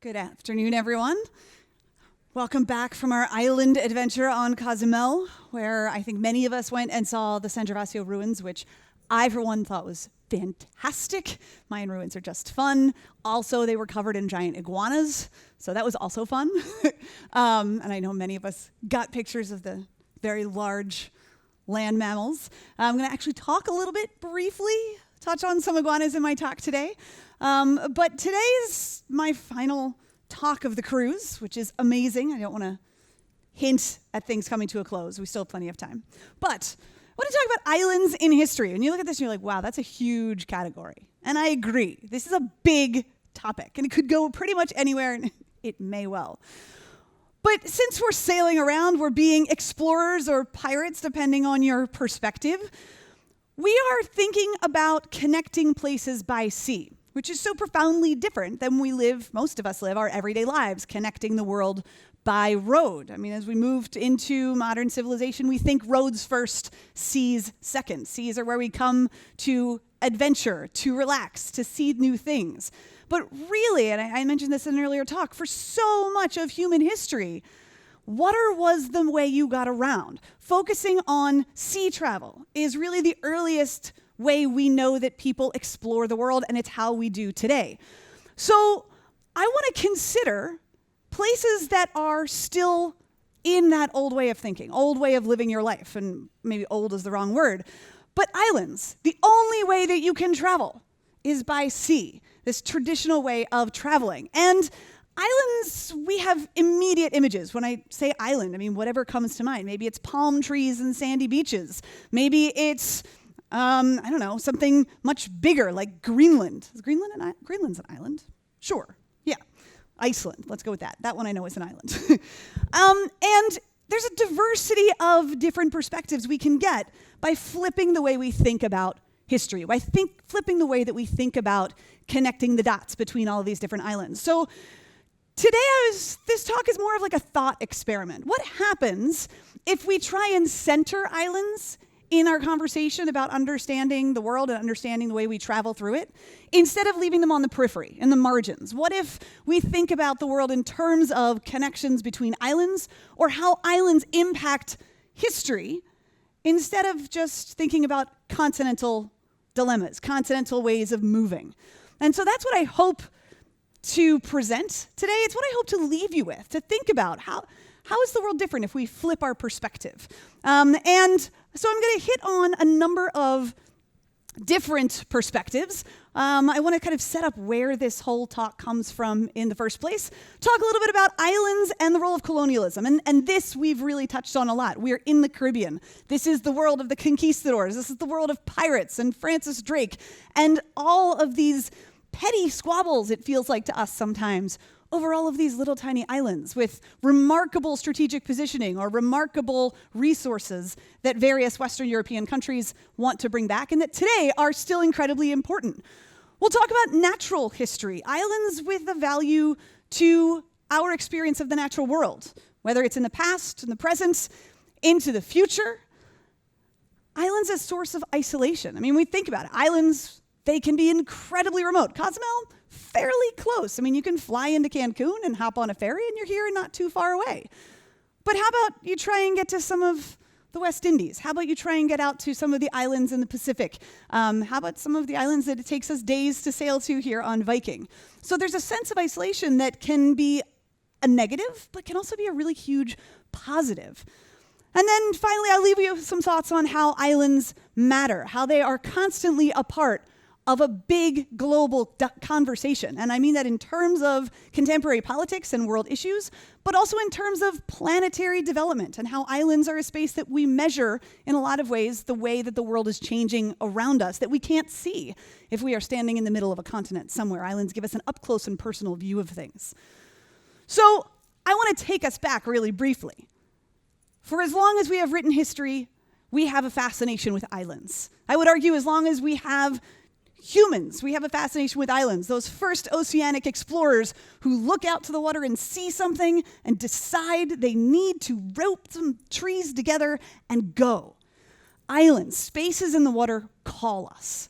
Good afternoon, everyone. Welcome back from our island adventure on Cozumel, where I think many of us went and saw the San Gervasio ruins, which I, for one, thought was fantastic. Mayan ruins are just fun. Also, they were covered in giant iguanas, so that was also fun. And I know many of us got pictures of the very large land mammals. I'm going to actually talk a little bit briefly, touch on some iguanas in my talk today. But today is my final talk of the cruise, which is amazing. I don't want to hint at things coming to a close. We still have plenty of time. But I want to talk about islands in history. And you look at this and you're like, wow, that's a huge category. And I agree. This is a big topic, and it could go pretty much anywhere, and it may well. But since we're sailing around, we're being explorers or pirates, depending on your perspective, we are thinking about connecting places by sea, which is so profoundly different than most of us live our everyday lives, connecting the world by road. I mean, as we moved into modern civilization, we think roads first, seas second. Seas are where we come to adventure, to relax, to see new things. But really, and I mentioned this in an earlier talk, for so much of human history, water was the way you got around. Focusing on sea travel is really the earliest way we know that people explore the world, and it's how we do today. So I want to consider places that are still in that old way of thinking, old way of living your life, and maybe old is the wrong word, but islands. The only way that you can travel is by sea, this traditional way of traveling. And islands, we have immediate images. When I say island, I mean whatever comes to mind. Maybe it's palm trees and sandy beaches. Maybe it's I don't know, something much bigger like Greenland. Is Greenland's an island? Sure, yeah. Iceland, let's go with that. That one I know is an island. And there's a diversity of different perspectives we can get by flipping the way we think about history, by flipping the way that we think about connecting the dots between all of these different islands. So today this talk is more of like a thought experiment. What happens if we try and center islands in our conversation about understanding the world and understanding the way we travel through it, instead of leaving them on the periphery, in the margins? What if we think about the world in terms of connections between islands, or how islands impact history, instead of just thinking about continental dilemmas, continental ways of moving? And so that's what I hope to present today. It's what I hope to leave you with, to think about how is the world different if we flip our perspective? And so I'm going to hit on a number of different perspectives. I want to kind of set up where this whole talk comes from in the first place. Talk a little bit about islands and the role of colonialism. And this we've really touched on a lot. We're in the Caribbean. This is the world of the conquistadors. This is the world of pirates and Francis Drake. And all of these petty squabbles, it feels like to us sometimes, over all of these little tiny islands with remarkable strategic positioning or remarkable resources that various Western European countries want to bring back and that today are still incredibly important. We'll talk about natural history, islands with a value to our experience of the natural world, whether it's in the past, in the present, into the future. Islands as a source of isolation. I mean, we think about it. Islands, they can be incredibly remote. Cozumel, fairly close. I mean, you can fly into Cancun and hop on a ferry and you're here and not too far away. But how about you try and get to some of the West Indies? How about you try and get out to some of the islands in the Pacific? How about some of the islands that it takes us days to sail to here on Viking? So there's a sense of isolation that can be a negative, but can also be a really huge positive. And then finally, I'll leave you with some thoughts on how islands matter, how they are constantly a part of a big global conversation. And I mean that in terms of contemporary politics and world issues, but also in terms of planetary development and how islands are a space that we measure in a lot of ways the way that the world is changing around us that we can't see if we are standing in the middle of a continent somewhere. Islands give us an up-close and personal view of things. So I want to take us back really briefly. For as long as we have written history, we have a fascination with islands. I would argue as long as we have humans, we have a fascination with islands. Those first oceanic explorers who look out to the water and see something and decide they need to rope some trees together and go. Islands, spaces in the water call us.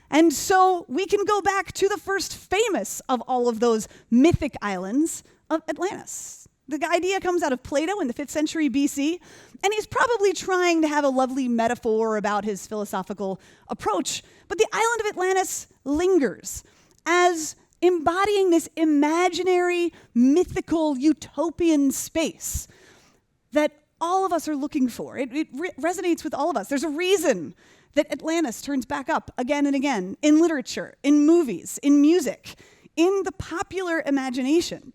And so we can go back to the first famous of all of those mythic islands of Atlantis. The idea comes out of Plato in the 5th century BC, and he's probably trying to have a lovely metaphor about his philosophical approach. But the island of Atlantis lingers as embodying this imaginary, mythical, utopian space that all of us are looking for. It resonates with all of us. There's a reason that Atlantis turns back up again and again in literature, in movies, in music, in the popular imagination.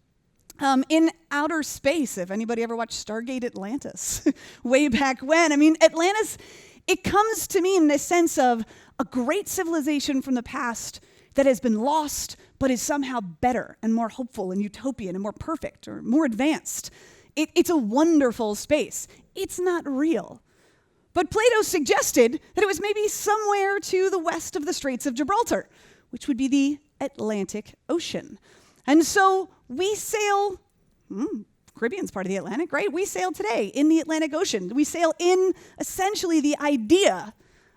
In outer space, if anybody ever watched Stargate Atlantis way back when. I mean, Atlantis, it comes to me in this sense of a great civilization from the past that has been lost, but is somehow better and more hopeful and utopian and more perfect or more advanced. It's a wonderful space. It's not real. But Plato suggested that it was maybe somewhere to the west of the Straits of Gibraltar, which would be the Atlantic Ocean. And so we sail, Caribbean's part of the Atlantic, right? We sail today in the Atlantic Ocean. We sail in essentially the idea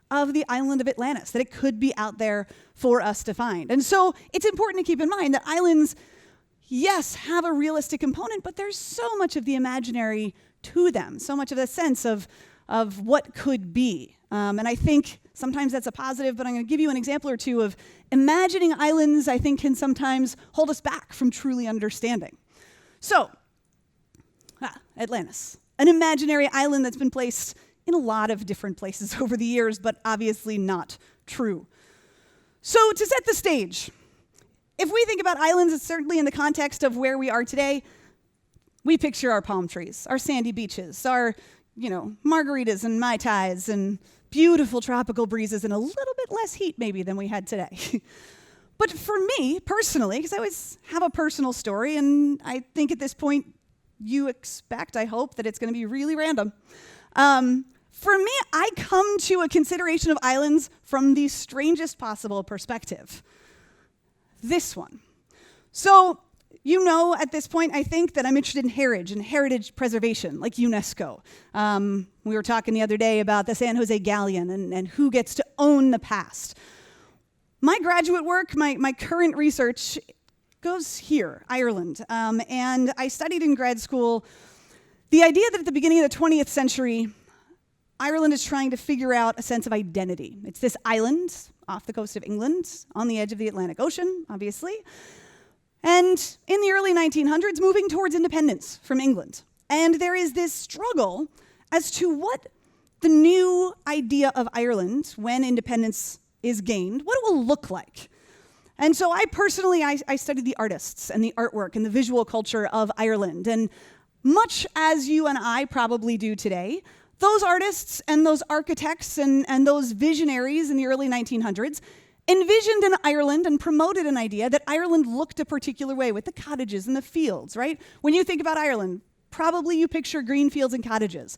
of the island of Atlantis, that it could be out there for us to find. And so it's important to keep in mind that islands, yes, have a realistic component, but there's so much of the imaginary to them, so much of the sense of what could be. And I think sometimes that's a positive, but I'm going to give you an example or two of imagining islands I think can sometimes hold us back from truly understanding. So, Atlantis, an imaginary island that's been placed in a lot of different places over the years, but obviously not true. So to set the stage, if we think about islands, it's certainly in the context of where we are today, we picture our palm trees, our sandy beaches, our margaritas and Mai Tais and beautiful tropical breezes and a little bit less heat maybe than we had today. But for me, personally, because I always have a personal story, and I think at this point you expect, I hope, that it's going to be really random. For me, I come to a consideration of islands from the strangest possible perspective. This one. So, at this point, I think that I'm interested in heritage and heritage preservation, like UNESCO. We were talking the other day about the San Jose Galleon and who gets to own the past. My graduate work, my current research goes here, Ireland. And I studied in grad school the idea that at the beginning of the 20th century, Ireland is trying to figure out a sense of identity. It's this island off the coast of England, on the edge of the Atlantic Ocean, obviously. And in the early 1900s, moving towards independence from England. And there is this struggle as to what the new idea of Ireland, when independence is gained, what it will look like. And so I personally studied the artists and the artwork and the visual culture of Ireland. And much as you and I probably do today, those artists and those architects and those visionaries in the early 1900s envisioned an Ireland and promoted an idea that Ireland looked a particular way with the cottages and the fields, right? When you think about Ireland, probably you picture green fields and cottages.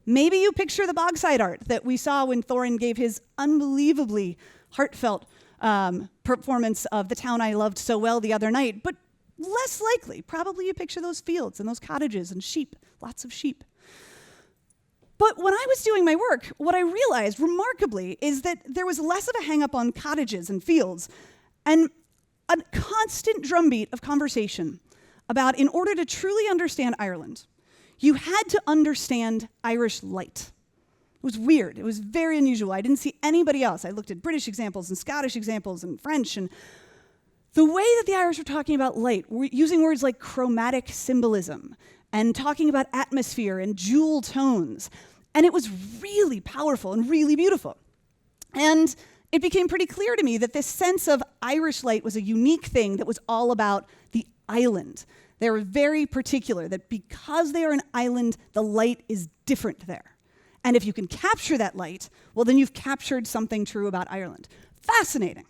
Maybe you picture the bogside art that we saw when Thorin gave his unbelievably heartfelt performance of The Town I Loved So Well the other night, but less likely, probably you picture those fields and those cottages and sheep, lots of sheep. But when I was doing my work, what I realized remarkably is that there was less of a hang-up on cottages and fields and a constant drumbeat of conversation about, in order to truly understand Ireland, you had to understand Irish light. It was weird. It was very unusual. I didn't see anybody else. I looked at British examples and Scottish examples and French, and the way that the Irish were talking about light, using words like chromatic symbolism and talking about atmosphere and jewel tones. And it was really powerful and really beautiful. And it became pretty clear to me that this sense of Irish light was a unique thing that was all about the island. They were very particular that because they are an island, the light is different there. And if you can capture that light, well, then you've captured something true about Ireland. Fascinating.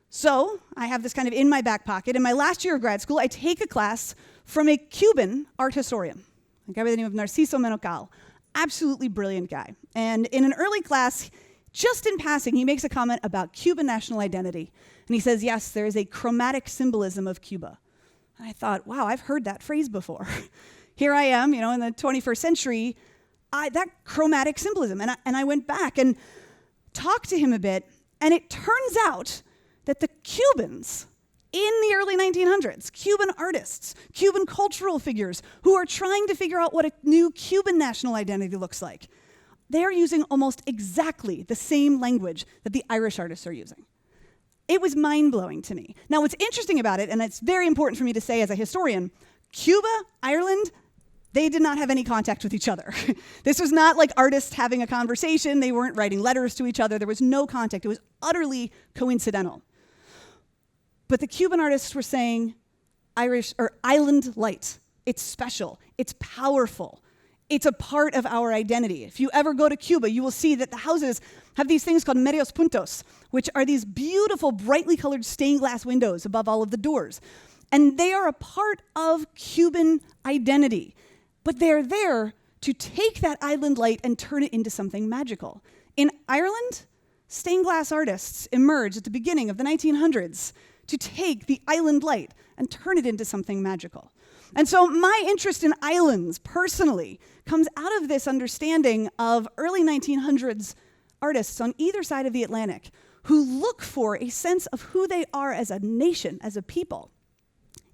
So I have this kind of in my back pocket. In my last year of grad school, I take a class from a Cuban art historian, a guy by the name of Narciso Menocal. Absolutely brilliant guy. And in an early class, just in passing, he makes a comment about Cuban national identity. And he says, yes, there is a chromatic symbolism of Cuba. And I thought, wow, I've heard that phrase before. Here I am, in the 21st century, that chromatic symbolism. And I went back and talked to him a bit. And it turns out that the Cubans in the early 1900s, Cuban artists, Cuban cultural figures who are trying to figure out what a new Cuban national identity looks like, they are using almost exactly the same language that the Irish artists are using. It was mind-blowing to me. Now, what's interesting about it, and it's very important for me to say as a historian, Cuba, Ireland, they did not have any contact with each other. This was not like artists having a conversation. They weren't writing letters to each other. There was no contact. It was utterly coincidental. But the Cuban artists were saying Irish or island light. It's special. It's powerful. It's a part of our identity. If you ever go to Cuba, you will see that the houses have these things called medios puntos, which are these beautiful, brightly colored stained glass windows above all of the doors. And they are a part of Cuban identity. But they're there to take that island light and turn it into something magical. In Ireland, stained glass artists emerged at the beginning of the 1900s to take the island light and turn it into something magical. And so my interest in islands, personally, comes out of this understanding of early 1900s artists on either side of the Atlantic who look for a sense of who they are as a nation, as a people,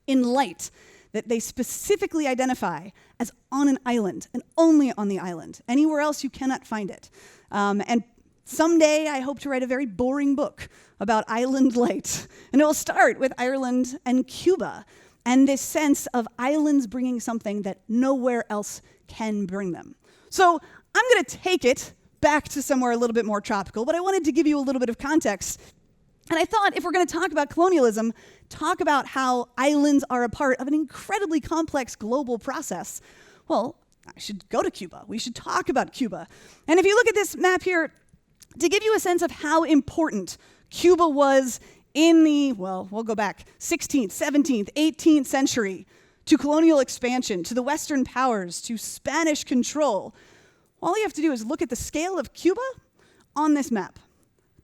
in light that they specifically identify as on an island, and only on the island. Anywhere else, you cannot find it. And someday, I hope to write a very boring book about island light. And it will start with Ireland and Cuba, and this sense of islands bringing something that nowhere else can bring them. So I'm going to take it back to somewhere a little bit more tropical, but I wanted to give you a little bit of context. And I thought if we're going to talk about colonialism, talk about how islands are a part of an incredibly complex global process, well, I should go to Cuba. We should talk about Cuba. And if you look at this map here, to give you a sense of how important Cuba was in the, well, we'll go back, 16th, 17th, 18th century, to colonial expansion, to the Western powers, to Spanish control, all you have to do is look at the scale of Cuba on this map.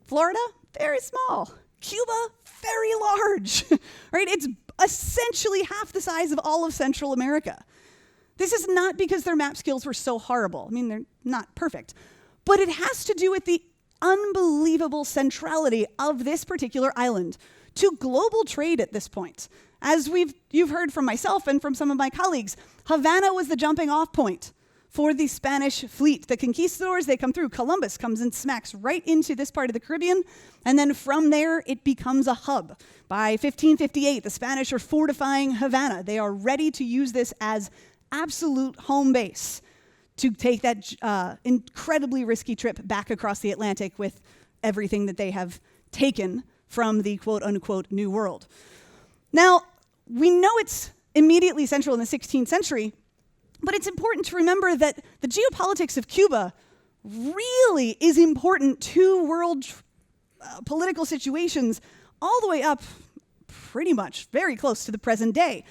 Florida, very small. Cuba, very large, right? It's essentially half the size of all of Central America. This is not because their map skills were so horrible. I mean, they're not perfect. But it has to do with the unbelievable centrality of this particular island to global trade at this point. As you've heard from myself and from some of my colleagues, Havana was the jumping off point for the Spanish fleet. The conquistadors, they come through. Columbus comes and smacks right into this part of the Caribbean, and then from there, it becomes a hub. By 1558, the Spanish are fortifying Havana. They are ready to use this as absolute home base to take that incredibly risky trip back across the Atlantic with everything that they have taken from the quote-unquote New World. Now, we know it's immediately central in the 16th century, but it's important to remember that the geopolitics of Cuba really is important to world political situations all the way up pretty much very close to the present day.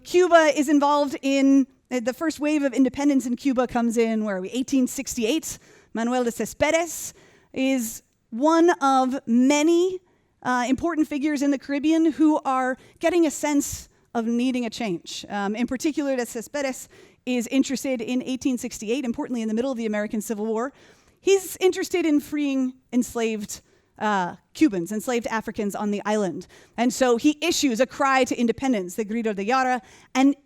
Cuba is involved in the first wave of independence in Cuba comes in, 1868. Manuel de Céspedes is one of many important figures in the Caribbean who are getting a sense of needing a change. In particular, de Céspedes is interested in 1868, importantly in the middle of the American Civil War. He's interested in freeing enslaved Cubans, enslaved Africans on the island. And so he issues a cry to independence, the Grito de Guerra, and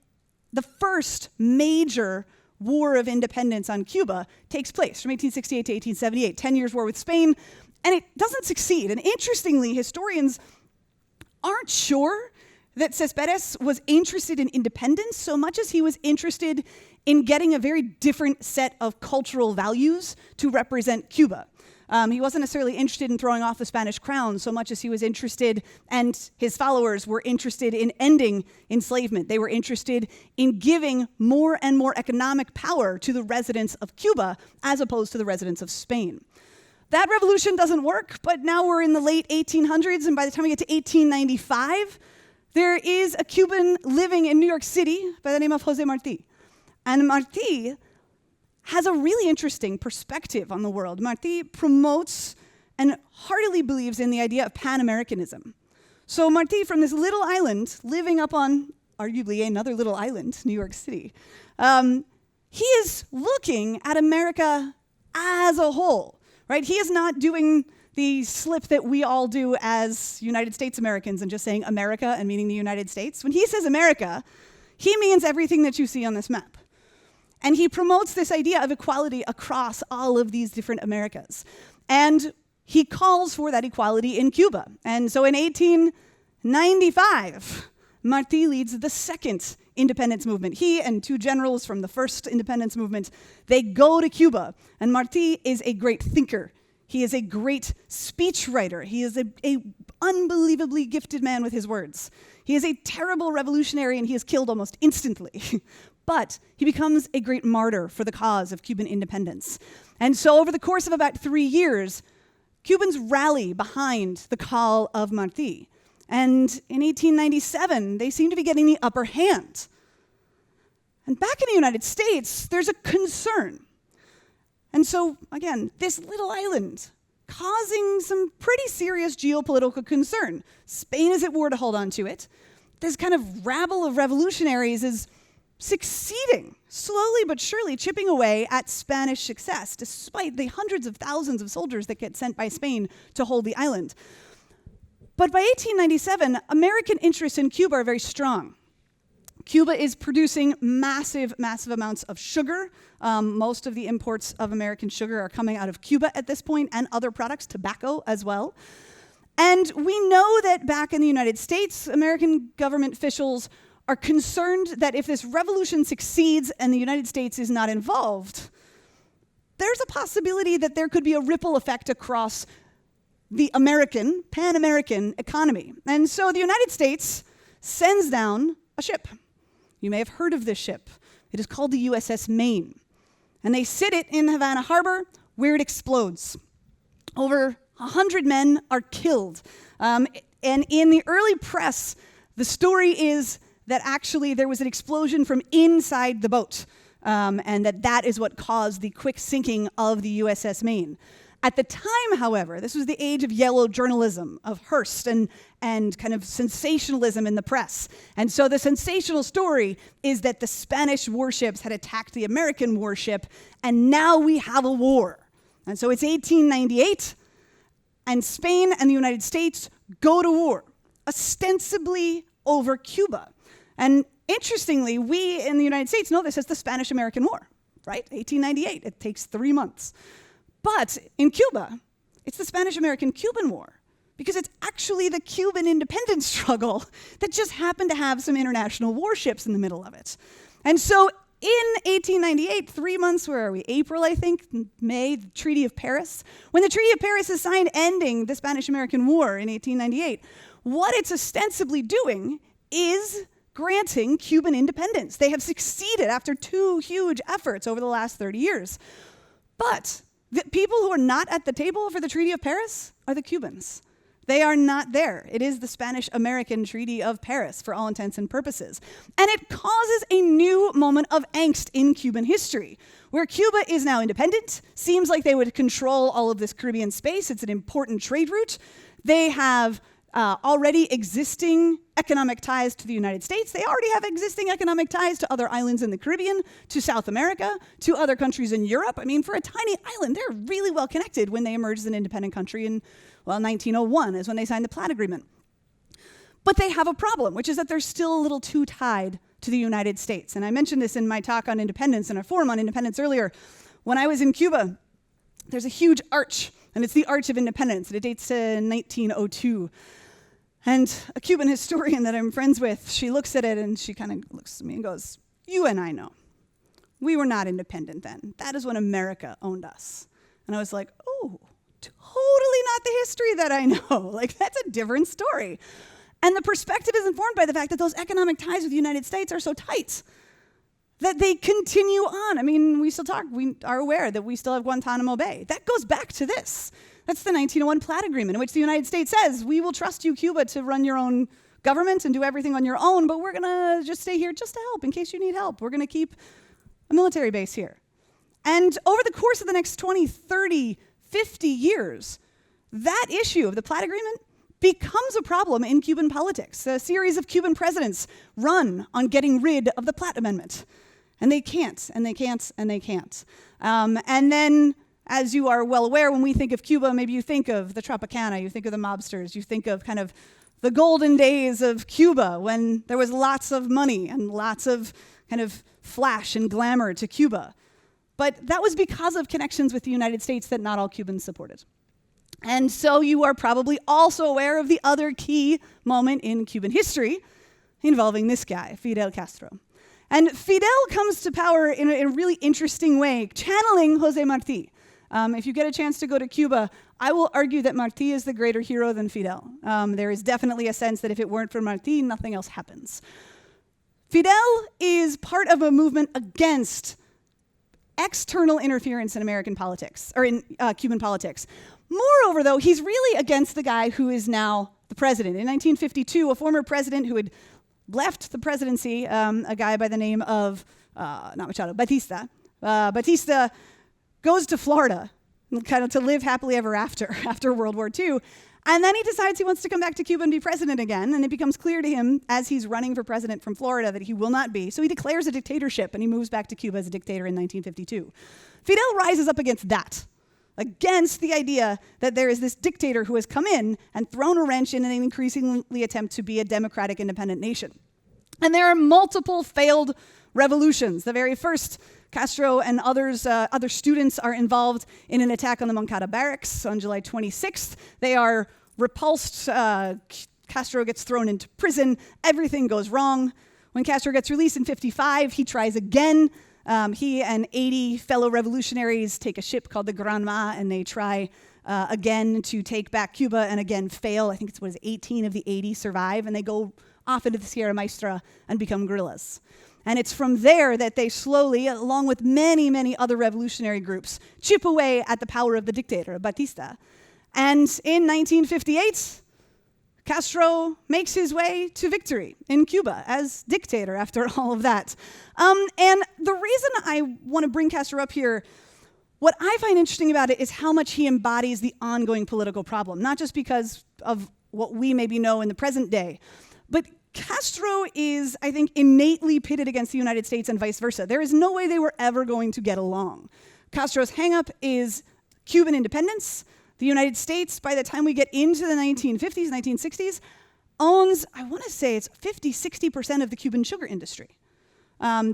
the first major war of independence on Cuba takes place from 1868 to 1878, 10 years war with Spain, and it doesn't succeed. And interestingly, historians aren't sure that Céspedes was interested in independence so much as he was interested in getting a very different set of cultural values to represent Cuba. He wasn't necessarily interested in throwing off the Spanish crown so much as he was interested, and his followers were interested in ending enslavement. They were interested in giving more and more economic power to the residents of Cuba as opposed to the residents of Spain. That revolution doesn't work, but now we're in the late 1800s, and by the time we get to 1895, there is a Cuban living in New York City by the name of José Martí. And Martí has a really interesting perspective on the world. Martí promotes and heartily believes in the idea of Pan-Americanism. So Martí, from this little island, living up on arguably another little island, New York City, he is looking at America as a whole, right? He is not doing the slip that we all do as United States Americans and just saying America and meaning the United States. When he says America, he means everything that you see on this map. And he promotes this idea of equality across all of these different Americas. And he calls for that equality in Cuba. And so in 1895, Martí leads the second independence movement. He and two generals from the first independence movement, they go to Cuba. And Martí is a great thinker. He is a great speechwriter. He is a unbelievably gifted man with his words. He is a terrible revolutionary, and he is killed almost instantly. But he becomes a great martyr for the cause of Cuban independence. And so over the course of about 3 years, Cubans rally behind the call of Martí. And in 1897, they seem to be getting the upper hand. And back in the United States, there's a concern. And so, again, this little island causing some pretty serious geopolitical concern. Spain is at war to hold on to it. This kind of rabble of revolutionaries is succeeding, slowly but surely chipping away at Spanish success, despite the hundreds of thousands of soldiers that get sent by Spain to hold the island. But by 1897, American interests in Cuba are very strong. Cuba is producing massive, massive amounts of sugar. Most of the imports of American sugar are coming out of Cuba at this point, and other products, tobacco as well. And we know that back in the United States, American government officials are concerned that if this revolution succeeds and the United States is not involved, there's a possibility that there could be a ripple effect across the American, Pan-American economy. And so the United States sends down a ship. You may have heard of this ship. It is called the USS Maine. And they sit it in Havana Harbor where it explodes. Over 100 men are killed. And in the early press, the story is that actually there was an explosion from inside the boat, and that is what caused the quick sinking of the USS Maine. At the time, however, this was the age of yellow journalism, of Hearst and kind of sensationalism in the press. And so the sensational story is that the Spanish warships had attacked the American warship, and now we have a war. And so it's 1898, and Spain and the United States go to war, ostensibly over Cuba. And interestingly, we in the United States know this as the Spanish-American War, right? 1898, it takes 3 months. But in Cuba, it's the Spanish-American-Cuban War, because it's actually the Cuban independence struggle that just happened to have some international warships in the middle of it. And so in 1898, 3 months, where are we? April, I think, May, the Treaty of Paris. When the Treaty of Paris is signed ending the Spanish-American War in 1898, what it's ostensibly doing is granting Cuban independence. They have succeeded after 2 huge efforts over the last 30 years. But the people who are not at the table for the Treaty of Paris are the Cubans. They are not there. It is the Spanish-American Treaty of Paris for all intents and purposes. And it causes a new moment of angst in Cuban history, where Cuba is now independent, seems like they would control all of this Caribbean space. It's an important trade route. They have already existing economic ties to the United States. They already have existing economic ties to other islands in the Caribbean, to South America, to other countries in Europe. I mean, for a tiny island, they're really well connected when they emerged as an independent country in, 1901 is when they signed the Platt Agreement. But they have a problem, which is that they're still a little too tied to the United States. And I mentioned this in my talk on independence, in our forum on independence earlier. When I was in Cuba, there's a huge arch, and it's the Arch of Independence, and it dates to 1902. And a Cuban historian that I'm friends with, she looks at it and she kind of looks at me and goes, "You and I know. We were not independent then. That is when America owned us." And I was like, oh, totally not the history that I know. Like, that's a different story. And the perspective is informed by the fact that those economic ties with the United States are so tight that they continue on. I mean, we are aware that we still have Guantanamo Bay. That goes back to this. That's the 1901 Platt Agreement, in which the United States says, we will trust you, Cuba, to run your own government and do everything on your own, but we're going to just stay here just to help in case you need help. We're going to keep a military base here. And over the course of the next 20, 30, 50 years, that issue of the Platt Agreement becomes a problem in Cuban politics. A series of Cuban presidents run on getting rid of the Platt Amendment. And they can't, and they can't, and they can't. And then as you are well aware, when we think of Cuba, maybe you think of the Tropicana, you think of the mobsters, you think of kind of the golden days of Cuba when there was lots of money and lots of kind of flash and glamour to Cuba. But that was because of connections with the United States that not all Cubans supported. And so you are probably also aware of the other key moment in Cuban history involving this guy, Fidel Castro. And Fidel comes to power in a really interesting way, channeling José Martí. If you get a chance to go to Cuba, I will argue that Martí is the greater hero than Fidel. There is definitely a sense that if it weren't for Martí, nothing else happens. Fidel is part of a movement against external interference in American politics, or in Cuban politics. Moreover, though, he's really against the guy who is now the president. In 1952, a former president who had left the presidency, a guy by the name of, not Machado, Batista. Batista goes to Florida kind of to live happily ever after World War II. And then he decides he wants to come back to Cuba and be president again. And it becomes clear to him as he's running for president from Florida that he will not be. So he declares a dictatorship and he moves back to Cuba as a dictator in 1952. Fidel rises up against that, against the idea that there is this dictator who has come in and thrown a wrench in an increasingly attempt to be a democratic, independent nation. And there are multiple failed revolutions. The very first, Castro and other students are involved in an attack on the Moncada barracks on July 26th. They are repulsed. Castro gets thrown into prison. Everything goes wrong. When Castro gets released in 55, he tries again. He and 80 fellow revolutionaries take a ship called the Granma, and they try again to take back Cuba and again fail. I think it's 18 of the 80 survive, and they go off into the Sierra Maestra and become guerrillas. And it's from there that they slowly, along with many, many other revolutionary groups, chip away at the power of the dictator, Batista. And in 1958, Castro makes his way to victory in Cuba as dictator after all of that. And the reason I want to bring Castro up here, what I find interesting about it is how much he embodies the ongoing political problem, not just because of what we maybe know in the present day, but Castro is, I think, innately pitted against the United States and vice versa. There is no way they were ever going to get along. Castro's hang-up is Cuban independence. The United States, by the time we get into the 1950s, 1960s, owns, I want to say it's 50-60% of the Cuban sugar industry.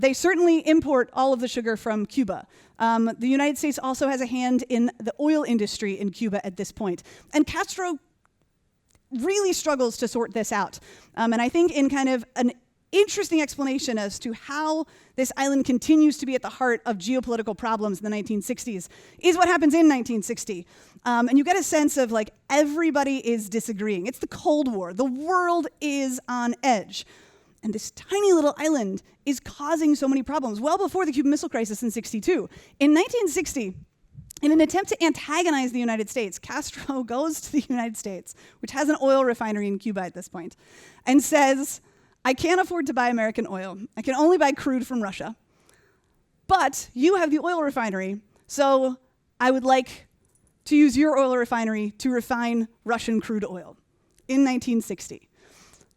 They certainly import all of the sugar from Cuba. The United States also has a hand in the oil industry in Cuba at this point. And Castro really struggles to sort this out. And I think in kind of an interesting explanation as to how this island continues to be at the heart of geopolitical problems in the 1960s is what happens in 1960. And you get a sense of like everybody is disagreeing. It's the Cold War. The world is on edge. And this tiny little island is causing so many problems, well before the Cuban Missile Crisis in 62. In 1960, in an attempt to antagonize the United States, Castro goes to the United States, which has an oil refinery in Cuba at this point, and says, I can't afford to buy American oil. I can only buy crude from Russia. But you have the oil refinery, so I would like to use your oil refinery to refine Russian crude oil in 1960.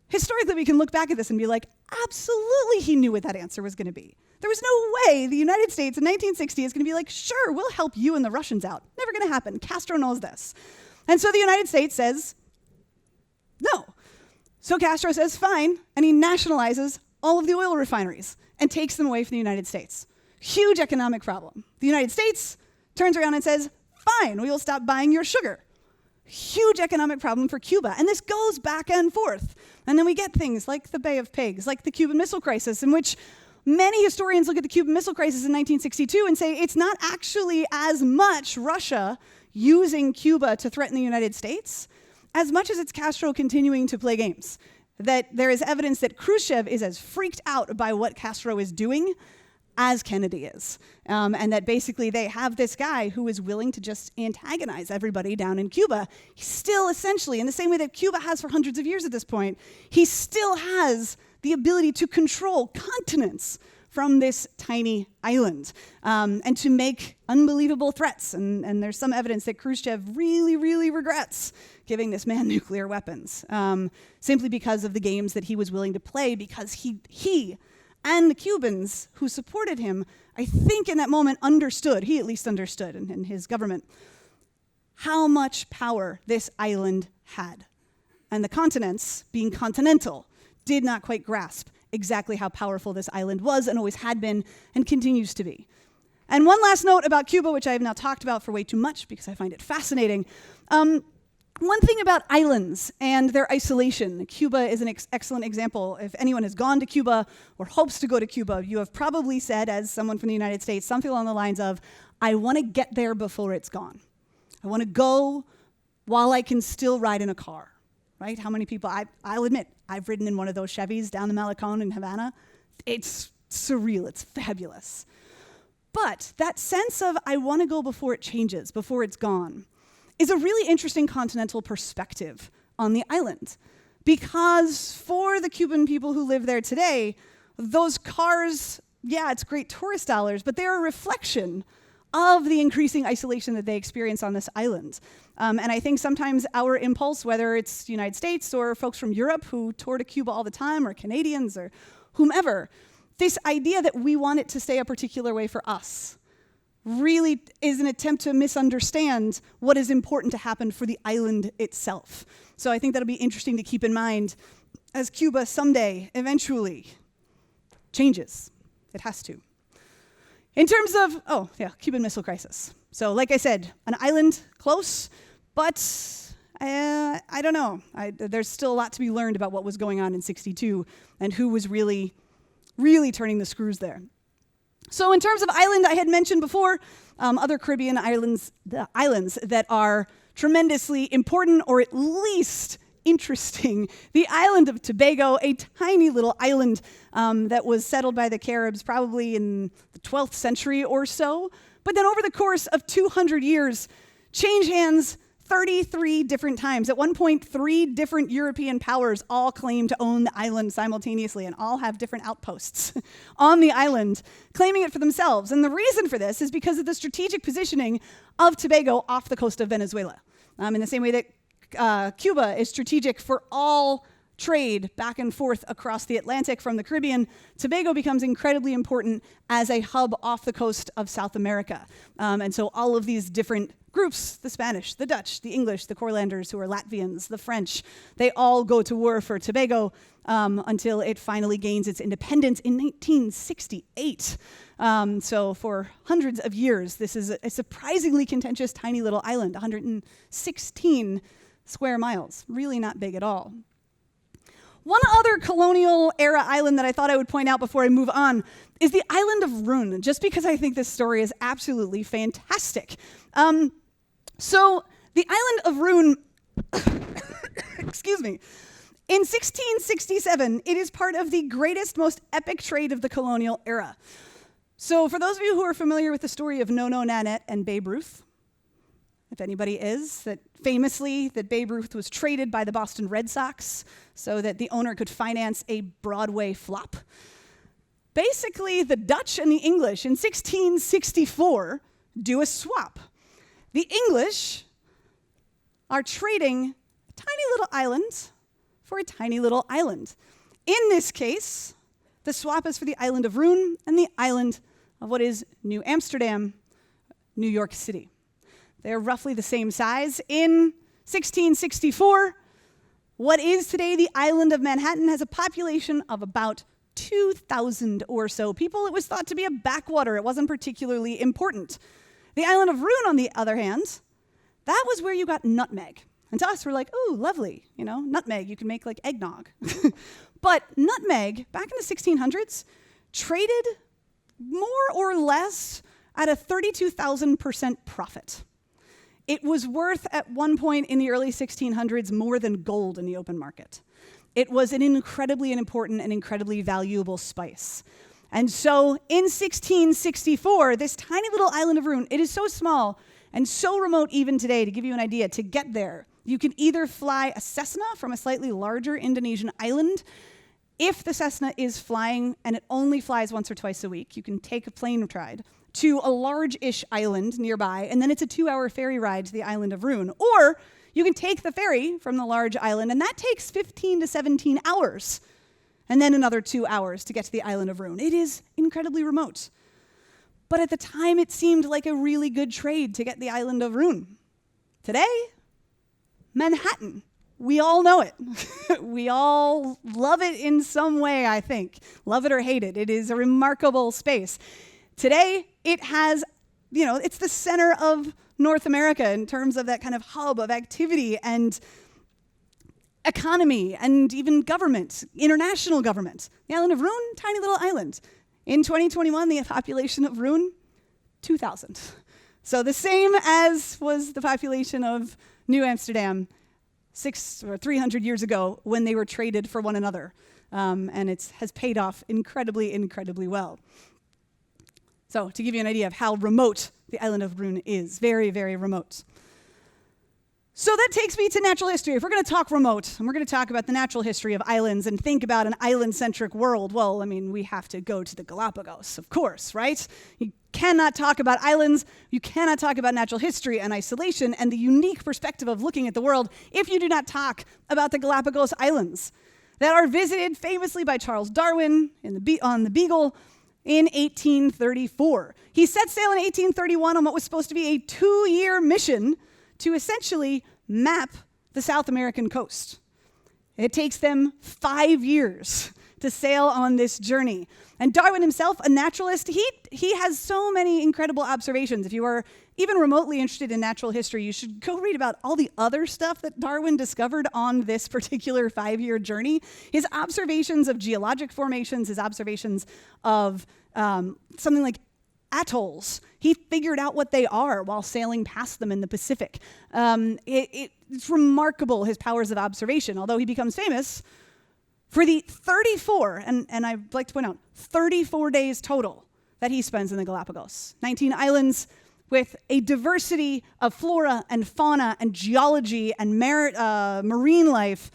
Historically, we can look back at this and be like, absolutely he knew what that answer was going to be. There was no way the United States in 1960 is going to be like, sure, we'll help you and the Russians out. Never going to happen. Castro knows this. And so the United States says, no. So Castro says, fine, and he nationalizes all of the oil refineries and takes them away from the United States. Huge economic problem. The United States turns around and says, fine, we will stop buying your sugar. Huge economic problem for Cuba. And this goes back and forth. And then we get things like the Bay of Pigs, like the Cuban Missile Crisis, in which many historians look at the Cuban Missile Crisis in 1962 and say it's not actually as much Russia using Cuba to threaten the United States as much as it's Castro continuing to play games. That there is evidence that Khrushchev is as freaked out by what Castro is doing as Kennedy is. And that basically they have this guy who is willing to just antagonize everybody down in Cuba. He still essentially, in the same way that Cuba has for hundreds of years at this point, he still has the ability to control continents from this tiny island and to make unbelievable threats. And there's some evidence that Khrushchev really, really regrets giving this man nuclear weapons simply because of the games that he was willing to play, because he And the Cubans who supported him, I think in that moment understood, he at least understood, and his government, how much power this island had. And the continents, being continental, did not quite grasp exactly how powerful this island was and always had been and continues to be. And one last note about Cuba, which I have now talked about for way too much because I find it fascinating. One thing about islands and their isolation. Cuba is an excellent example. If anyone has gone to Cuba or hopes to go to Cuba, you have probably said, as someone from the United States, something along the lines of, I want to get there before it's gone. I want to go while I can still ride in a car, right? How many people, I'll admit, I've ridden in one of those Chevys down the Malecon in Havana. It's surreal, it's fabulous. But that sense of I want to go before it changes, before it's gone, is a really interesting continental perspective on the island. Because for the Cuban people who live there today, those cars, yeah, it's great tourist dollars, but they're a reflection of the increasing isolation that they experience on this island. And I think sometimes our impulse, whether it's the United States or folks from Europe who tour to Cuba all the time, or Canadians or whomever, this idea that we want it to stay a particular way for us really is an attempt to misunderstand what is important to happen for the island itself. So I think that'll be interesting to keep in mind as Cuba someday, eventually, changes. It has to. In terms of, Cuban Missile Crisis. So like I said, an island close, but I don't know. There's still a lot to be learned about what was going on in '62 and who was really turning the screws there. So in terms of island, I had mentioned before, other Caribbean islands, the islands that are tremendously important or at least interesting. The island of Tobago, a tiny little island that was settled by the Caribs probably in the 12th century or so, but then over the course of 200 years, changed hands 33 different times. At one point, 3 different European powers all claim to own the island simultaneously and all have different outposts on the island, claiming it for themselves. And the reason for this is because of the strategic positioning of Tobago off the coast of Venezuela. In the same way that Cuba is strategic for all trade back and forth across the Atlantic from the Caribbean, Tobago becomes incredibly important as a hub off the coast of South America. And so all of these different groups, the Spanish, the Dutch, the English, the Courlanders, who are Latvians, the French, they all go to war for Tobago until it finally gains its independence in 1968. So for hundreds of years, this is a surprisingly contentious tiny little island, 116 square miles, really not big at all. One other colonial era island that I thought I would point out before I move on is the island of Rune, just because I think this story is absolutely fantastic. So the island of Rune, excuse me, in 1667, it is part of the greatest, most epic trade of the colonial era. So for those of you who are familiar with the story of No-No Nanette and Babe Ruth, if anybody is, that famously that Babe Ruth was traded by the Boston Red Sox so that the owner could finance a Broadway flop. Basically, the Dutch and the English in 1664 do a swap. The English are trading a tiny little island for a tiny little island. In this case, the swap is for the island of Rune and the island of what is New Amsterdam, New York City. They're roughly the same size. In 1664, what is today the island of Manhattan has a population of about 2,000 or so people. It was thought to be a backwater. It wasn't particularly important. The island of Rune, on the other hand, that was where you got nutmeg. And to us, we're like, ooh, lovely, nutmeg, you can make like eggnog. But nutmeg, back in the 1600s, traded more or less at a 32,000% profit. It was worth, at one point in the early 1600s, more than gold in the open market. It was an incredibly important and incredibly valuable spice. And so in 1664, this tiny little island of Rune, it is so small and so remote even today, to give you an idea, to get there, you can either fly a Cessna from a slightly larger Indonesian island. If the Cessna is flying and it only flies once or twice a week, you can take a plane ride to a large-ish island nearby, and then it's a 2-hour ferry ride to the island of Rune. Or you can take the ferry from the large island, and that takes 15 to 17 hours. and then another 2 hours to get to the island of Rune. It is incredibly remote. But at the time, it seemed like a really good trade to get the island of Rune. Today, Manhattan. We all know it. We all love it in some way, I think. Love it or hate it. It is a remarkable space. Today, it has, it's the center of North America in terms of that kind of hub of activity and economy and even government, international government. The island of Rune, tiny little island. In 2021, the population of Rune, 2,000. So the same as was the population of New Amsterdam 600 or 300 years ago when they were traded for one another. And it has paid off incredibly, incredibly well. So to give you an idea of how remote the island of Rune is, very, very remote. So that takes me to natural history. If we're going to talk remote, and we're going to talk about the natural history of islands and think about an island-centric world, well, we have to go to the Galapagos, of course, right? You cannot talk about islands, you cannot talk about natural history and isolation and the unique perspective of looking at the world if you do not talk about the Galapagos Islands that are visited famously by Charles Darwin on the Beagle in 1834. He set sail in 1831 on what was supposed to be a 2-year mission to essentially map the South American coast. It takes them 5 years to sail on this journey. And Darwin himself, a naturalist, he has so many incredible observations. If you are even remotely interested in natural history, you should go read about all the other stuff that Darwin discovered on this particular 5-year journey. His observations of geologic formations, his observations of something like atolls. He figured out what they are while sailing past them in the Pacific. It's remarkable, his powers of observation, although he becomes famous for the 34, and I'd like to point out, 34 days total that he spends in the Galapagos. 19 islands with a diversity of flora and fauna and geology and marine life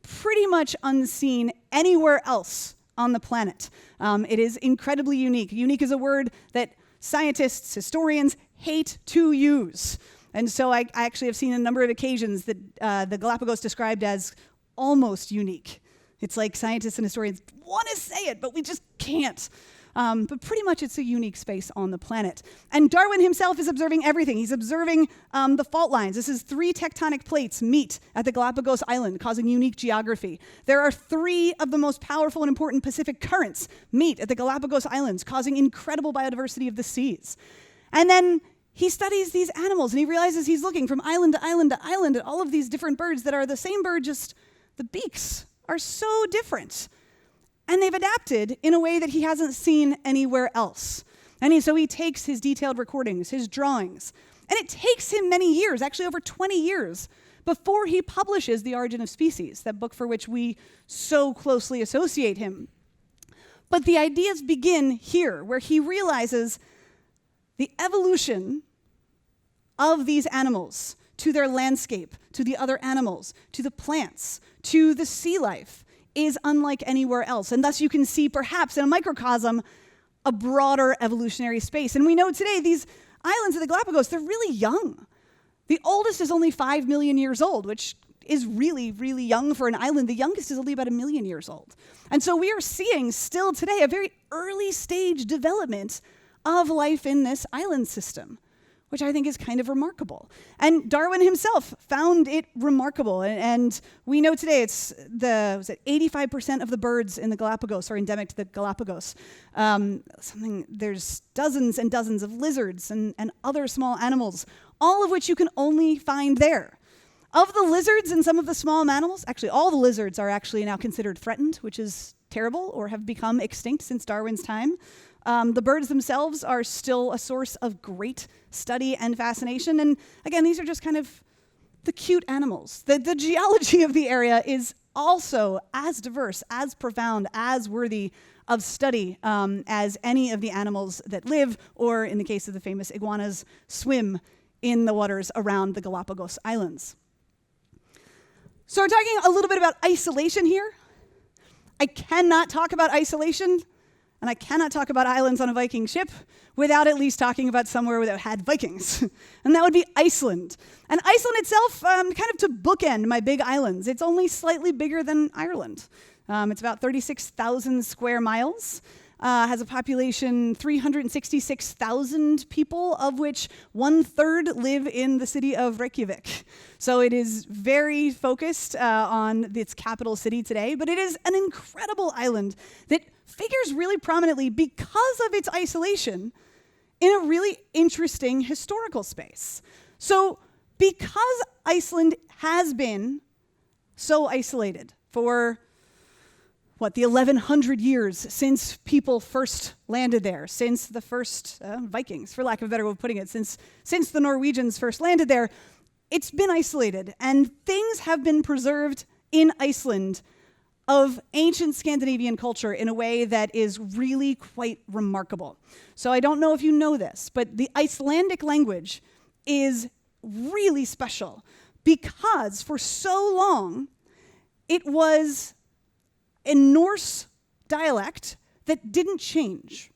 pretty much unseen anywhere else on the planet. It is incredibly unique. Unique is a word that scientists, historians hate to use. And so I actually have seen a number of occasions that the Galapagos described as almost unique. It's like scientists and historians want to say it, but we just can't. But pretty much it's a unique space on the planet. And Darwin himself is observing everything. He's observing the fault lines. This is 3 tectonic plates meet at the Galapagos Island, causing unique geography. There are 3 of the most powerful and important Pacific currents meet at the Galapagos Islands, causing incredible biodiversity of the seas. And then he studies these animals, and he realizes he's looking from island to island to island at all of these different birds that are the same bird, just the beaks are so different. And they've adapted in a way that he hasn't seen anywhere else. And so he takes his detailed recordings, his drawings, and it takes him many years, actually over 20 years, before he publishes The Origin of Species, that book for which we so closely associate him. But the ideas begin here, where he realizes the evolution of these animals to their landscape, to the other animals, to the plants, to the sea life, is unlike anywhere else. And thus you can see perhaps in a microcosm a broader evolutionary space. And we know today these islands of the Galapagos, they're really young. The oldest is only 5 million years old, which is really, really young for an island. The youngest is only about 1 million years old. And so we are seeing still today a very early stage development of life in this island system, which I think is kind of remarkable. And Darwin himself found it remarkable. And we know today it's 85% of the birds in the Galapagos are endemic to the Galapagos. There's dozens and dozens of lizards and other small animals, all of which you can only find there. Of the lizards and some of the small mammals, actually all the lizards are actually now considered threatened, which is terrible, or have become extinct since Darwin's time. The birds themselves are still a source of great study and fascination. And again, these are just kind of the cute animals. The geology of the area is also as diverse, as profound, as worthy of study as any of the animals that live, or in the case of the famous iguanas, swim in the waters around the Galapagos Islands. So we're talking a little bit about isolation here. I cannot talk about isolation, and I cannot talk about islands on a Viking ship without at least talking about somewhere that had Vikings, and that would be Iceland. And Iceland itself, kind of to bookend my big islands, it's only slightly bigger than Ireland. It's about 36,000 square miles. Has a population 366,000 people, of which 1/3 live in the city of Reykjavik. So it is very focused on its capital city today, but it is an incredible island that figures really prominently because of its isolation in a really interesting historical space. So because Iceland has been so isolated for the 1100 years since people first landed there, since the first Vikings, for lack of a better way of putting it, since the Norwegians first landed there, it's been isolated, and things have been preserved in Iceland of ancient Scandinavian culture in a way that is really quite remarkable. So I don't know if you know this, but the Icelandic language is really special because for so long it was a Norse dialect that didn't change.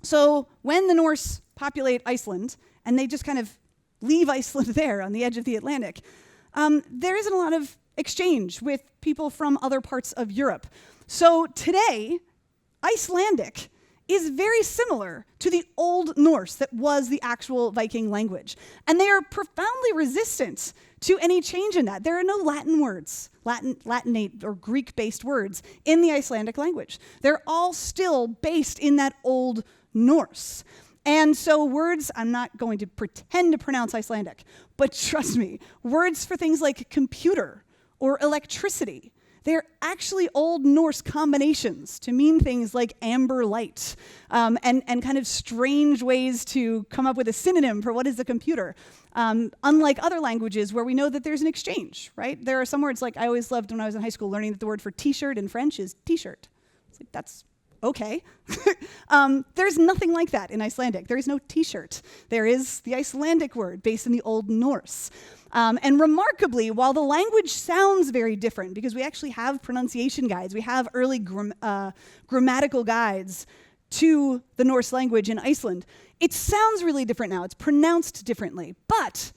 So when the Norse populate Iceland, and they just kind of leave Iceland there on the edge of the Atlantic, there isn't a lot of exchange with people from other parts of Europe. So today, Icelandic is very similar to the Old Norse that was the actual Viking language. And they are profoundly resistant to any change in that. There are no Latin words, Latinate or Greek-based words in the Icelandic language. They're all still based in that Old Norse. And so words, I'm not going to pretend to pronounce Icelandic, but trust me, words for things like computer or electricity, they're actually Old Norse combinations to mean things like amber light, and kind of strange ways to come up with a synonym for what is a computer. Unlike other languages where we know that there's an exchange, right? There are some words, like I always loved when I was in high school learning that the word for t-shirt in French is t-shirt. It's like, that's okay. There's nothing like that in Icelandic. There is no t-shirt. There is the Icelandic word based in the Old Norse. And remarkably, while the language sounds very different, because we actually have pronunciation guides, we have early grammatical guides to the Norse language in Iceland, it sounds really different now. It's pronounced differently. But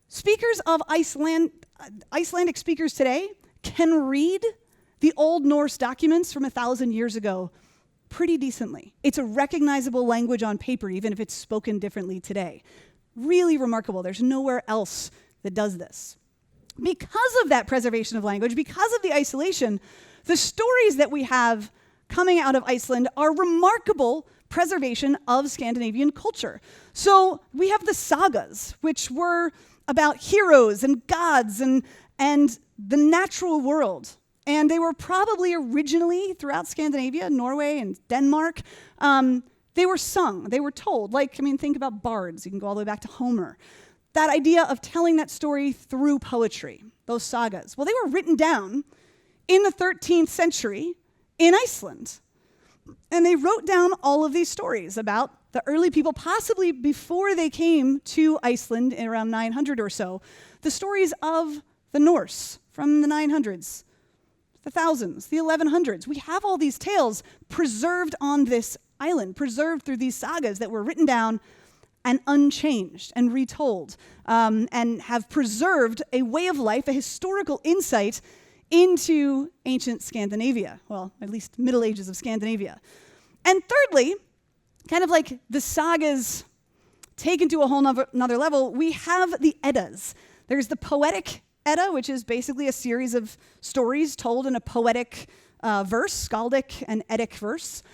speakers of Icelandic speakers today can read the Old Norse documents from 1,000 years ago pretty decently. It's a recognizable language on paper, even if it's spoken differently today. Really remarkable. There's nowhere else that does this. Because of that preservation of language, because of the isolation, the stories that we have coming out of Iceland are remarkable preservation of Scandinavian culture. So we have the sagas, which were about heroes and gods and the natural world. And they were probably originally throughout Scandinavia, Norway and Denmark. They were sung, they were told. Think about bards. You can go all the way back to Homer. That idea of telling that story through poetry, those sagas. Well, they were written down in the 13th century in Iceland. And they wrote down all of these stories about the early people, possibly before they came to Iceland in around 900 or so, the stories of the Norse from the 900s. The 1000s, the 1100s. We have all these tales preserved on this island, preserved through these sagas that were written down and unchanged and retold, and have preserved a way of life, a historical insight into ancient Scandinavia, well, at least Middle Ages of Scandinavia. And thirdly, kind of like the sagas taken to a whole nother level, we have the Eddas. There's the poetic Edda, which is basically a series of stories told in a poetic verse, skaldic and Eddic verse.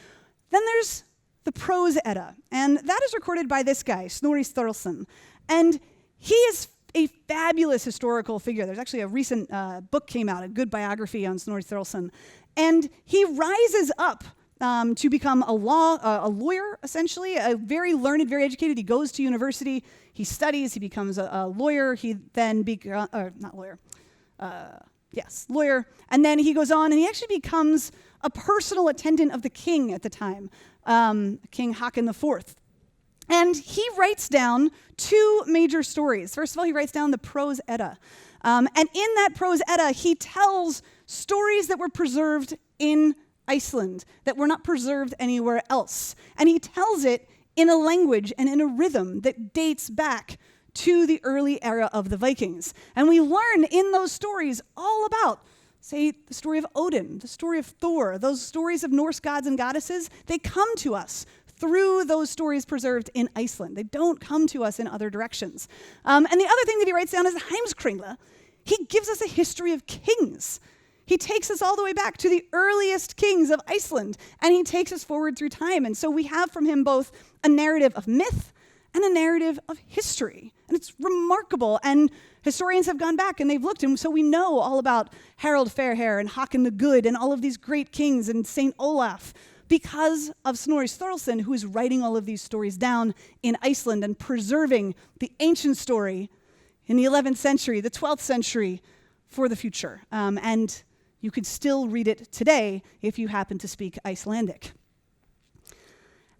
Then there's the prose Edda, and that is recorded by this guy, Snorri Sturluson. And he is a fabulous historical figure. There's actually a recent book came out, a good biography on Snorri Sturluson. And he rises up to become a lawyer, essentially, a very learned, very educated. He goes to university, he studies, he becomes a lawyer. He then lawyer. And then he goes on and he actually becomes a personal attendant of the king at the time, King Haakon IV. And he writes down two major stories. First of all, he writes down the prose Edda. And in that prose Edda, he tells stories that were preserved in Iceland, that were not preserved anywhere else. And he tells it in a language and in a rhythm that dates back to the early era of the Vikings. And we learn in those stories all about say the story of Odin, the story of Thor, those stories of Norse gods and goddesses, they come to us through those stories preserved in Iceland. They don't come to us in other directions. And the other thing that he writes down is Heimskringla. He gives us a history of kings. He takes us all the way back to the earliest kings of Iceland, and he takes us forward through time. And so we have from him both a narrative of myth and a narrative of history. And it's remarkable. And historians have gone back and they've looked, and so we know all about Harald Fairhair and Håkon the Good and all of these great kings and Saint Olaf because of Snorri Sturluson, who is writing all of these stories down in Iceland and preserving the ancient story in the 11th century, the 12th century for the future. And you could still read it today if you happen to speak Icelandic.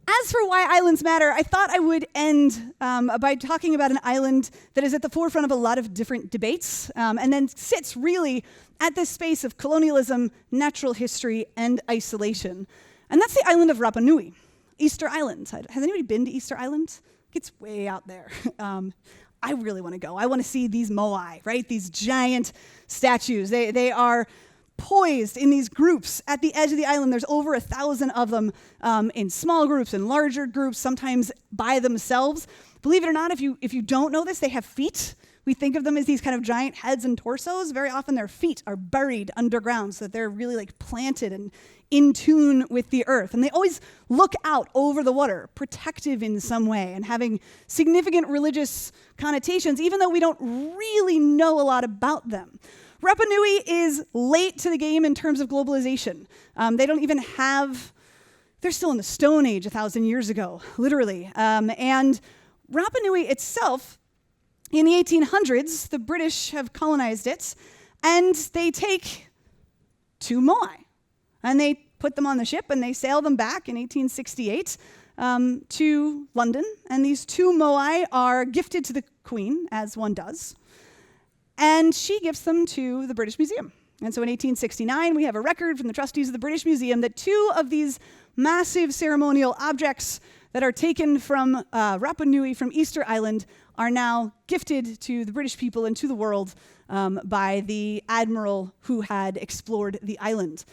As for why islands matter, I thought I would end by talking about an island that is at the forefront of a lot of different debates, and then sits really at this space of colonialism, natural history, and isolation. And that's the island of Rapa Nui, Easter Island. Has anybody been to Easter Island? It's way out there. I really want to go. I want to see these moai, right? These giant statues. They are poised in these groups at the edge of the island. There's over 1,000 of them in small groups and larger groups, sometimes by themselves. Believe it or not, if you don't know this, they have feet. We think of them as these kind of giant heads and torsos. Very often their feet are buried underground so that they're really like planted and in tune with the earth. And they always look out over the water, protective in some way and having significant religious connotations, even though we don't really know a lot about them. Rapa Nui is late to the game in terms of globalization. They don't even have, they're still in the Stone Age 1,000 years ago, literally. And Rapa Nui itself, in the 1800s, the British have colonized it, and they take 2 moai, and they put them on the ship, and they sail them back in 1868 to London, and these 2 moai are gifted to the Queen, as one does. And she gives them to the British Museum. And so in 1869, we have a record from the trustees of the British Museum that 2 of these massive ceremonial objects that are taken from Rapa Nui, from Easter Island, are now gifted to the British people and to the world by the admiral who had explored the island.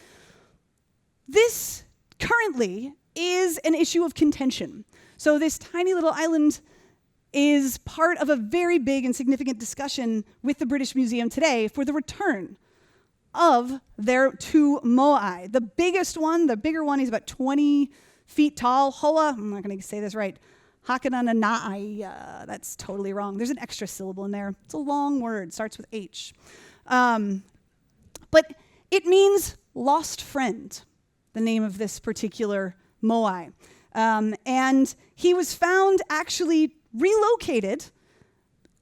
This currently is an issue of contention. So this tiny little island is part of a very big and significant discussion with the British Museum today for the return of their 2 moai. The biggest one, the bigger one, is about 20 feet tall. Hoa, I'm not going to say this right, Hakananai, that's totally wrong. There's an extra syllable in there. It's a long word, starts with H. But it means lost friend, the name of this particular moai. And he was found actually relocated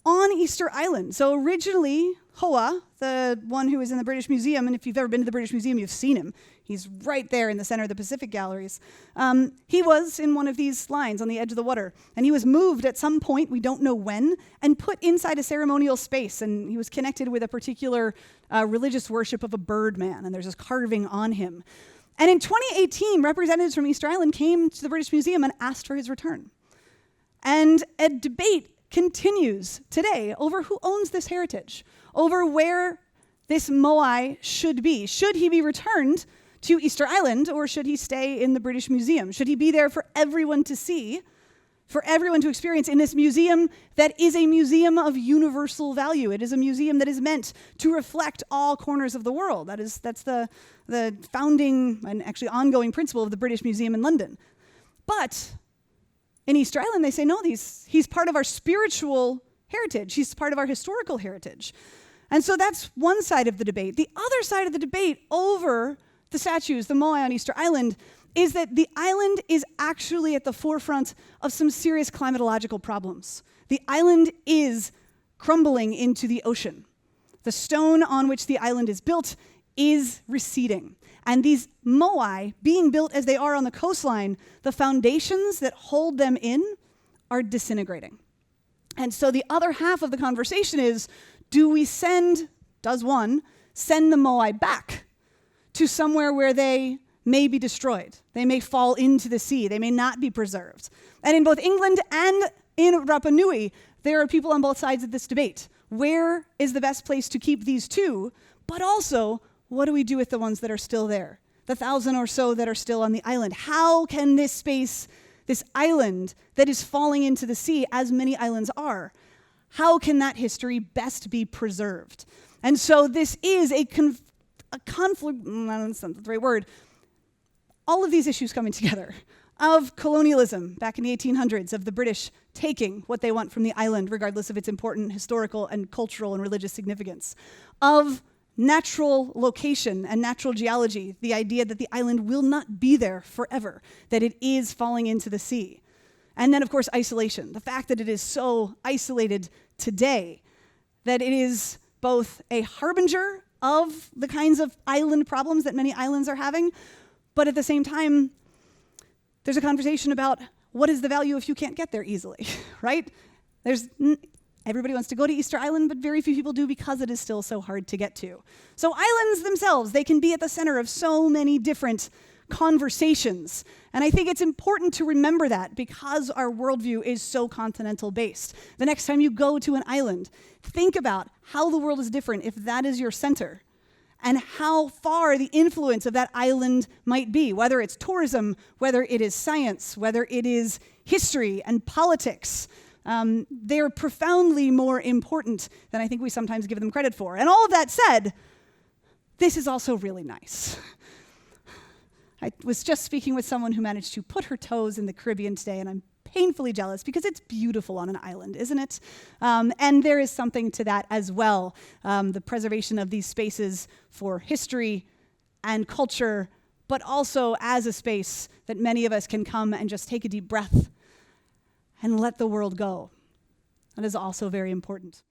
on Easter Island. So originally, Hoa, the one who is in the British Museum, and if you've ever been to the British Museum, you've seen him. He's right there in the center of the Pacific Galleries. He was in one of these lines on the edge of the water, and he was moved at some point, we don't know when, and put inside a ceremonial space, and he was connected with a particular religious worship of a bird man, and there's this carving on him. And in 2018, representatives from Easter Island came to the British Museum and asked for his return. And a debate continues today over who owns this heritage, over where this moai should be. Should he be returned to Easter Island, or should he stay in the British Museum? Should he be there for everyone to see, for everyone to experience in this museum that is a museum of universal value? It is a museum that is meant to reflect all corners of the world. That's the founding and actually ongoing principle of the British Museum in London. But in Easter Island, they say, no, he's part of our spiritual heritage. He's part of our historical heritage. And so that's one side of the debate. The other side of the debate over the statues, the moai on Easter Island, is that the island is actually at the forefront of some serious climatological problems. The island is crumbling into the ocean. The stone on which the island is built is receding. And these moai, being built as they are on the coastline, the foundations that hold them in are disintegrating. And so the other half of the conversation is, does one send the moai back to somewhere where they may be destroyed? They may fall into the sea. They may not be preserved. And in both England and in Rapa Nui, there are people on both sides of this debate. Where is the best place to keep these 2? But also, what do we do with the ones that are still there? The 1,000 or so that are still on the island. How can this space, this island that is falling into the sea, as many islands are, how can that history best be preserved? And so this is a conflict, that's not the right word, all of these issues coming together, of colonialism back in the 1800s, of the British taking what they want from the island, regardless of its important historical and cultural and religious significance, of natural location and natural geology, the idea that the island will not be there forever, that it is falling into the sea. And then, of course, isolation, the fact that it is so isolated today, that it is both a harbinger of the kinds of island problems that many islands are having, but at the same time, there's a conversation about what is the value if you can't get there easily, right? Everybody wants to go to Easter Island, but very few people do because it is still so hard to get to. So islands themselves, they can be at the center of so many different conversations. And I think it's important to remember that because our worldview is so continental based. The next time you go to an island, think about how the world is different if that is your center, and how far the influence of that island might be, whether it's tourism, whether it is science, whether it is history and politics. They're profoundly more important than I think we sometimes give them credit for. And all of that said, this is also really nice. I was just speaking with someone who managed to put her toes in the Caribbean today, and I'm painfully jealous because it's beautiful on an island, isn't it? And there is something to that as well, the preservation of these spaces for history and culture, but also as a space that many of us can come and just take a deep breath and let the world go. That is also very important.